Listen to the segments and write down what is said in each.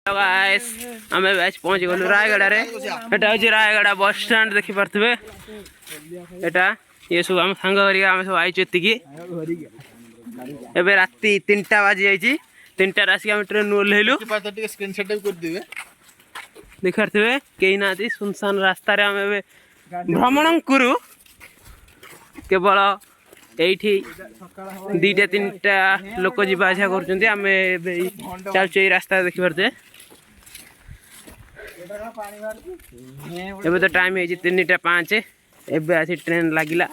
guys आम आज पहुँच गलु रायगड़ा रे एटा हूँ रायगड़ा बस स्टैंड देखी पारे एटा ये सब आम सांग आम सब आई एतिकी एबे राति 3टा बाजी जाइए 3टा आसिक आम ट्रेन ओह्लैलु देखी पारे कहीं ना सुनसान रास्तार आम भ्रमण करूँ केवल एठी 2टा 3टा लोक जीवा आसा कर आम चलु रास्ता देखी पारे एबे तो टाइम है 3टा 5 एबे आसी ट्रेन लगिला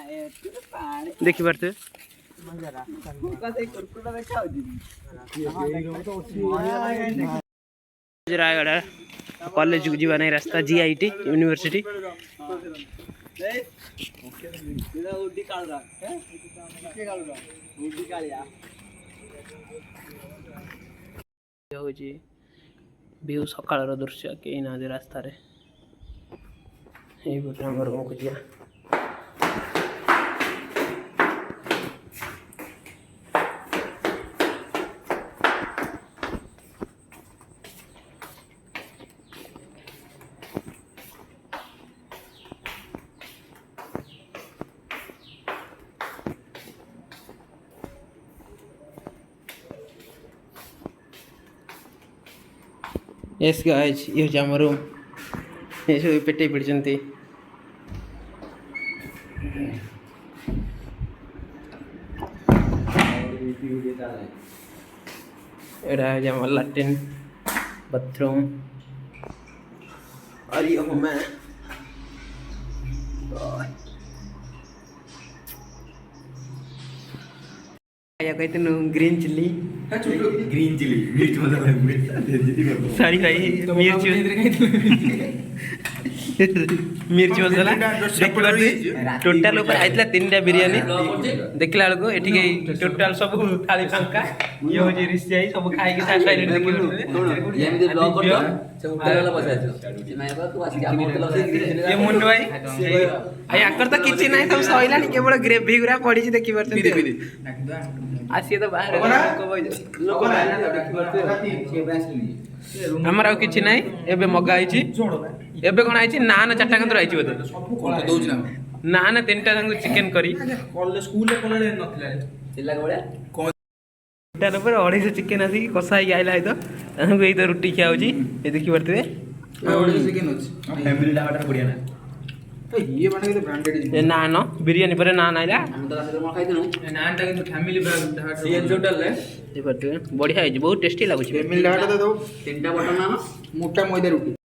देखी पारे रायगड़ा कॉलेज को जीवा नहीं रास्ता जीआईटी यूनिवर्सिटी व्यू सकाळ दृश्य कहीं ना रास्तार रूम को जा यस गाइस ये हम रूम ये सब पेटे पड़ते एम लैट्रिन बाथरूम और ये हूँ मैं कहते ग्रीन चिल्ली मिर्च मसाला सॉरी भाई मिर्च मसाला टोटाल ऊपर आइतला 3टा बिरयानी देखला बेलू ये टोटाल सब थाली फांका ये हो रिसियाई सब खाई के साथ साइड देखि ये ब्लॉग कर दो वाला बसाइछो नाही बा तू आसी काम करतला ये मुंड भाई आई आकर तो किछि नाही सब सइलानी केवल ग्रेवी गुरा पड़ी छी देखि परते आसी तो बाहर लोक आमर आ किछि नाही एबे मगा आइछि एबे कोन आइछि नान 4टा कंतर आइछि बोते कोन दोज ना नान 3टा संग चिकन करी कॉलेज स्कूल रे कोन नथिला जिल्ला के बळ्या कोन ऊपर 250 चिकन आसी कसाई के आइला है तो हमको ए तो रोटी खिया होजी ए देखि परते 250 चिकन होछि फैमिली डाटा बढ़िया ना ये बने के ब्रांडेड ए नान बिरयानी पर नान आइला हम तो रात में खाइ देनु नान ता कि फैमिली डाटा सीएन टोटल रे ए परते बढ़िया है बहुत टेस्टी लागु छै फैमिली डाटा दे दो 3टा बटन नान मोटा मैदा रोटी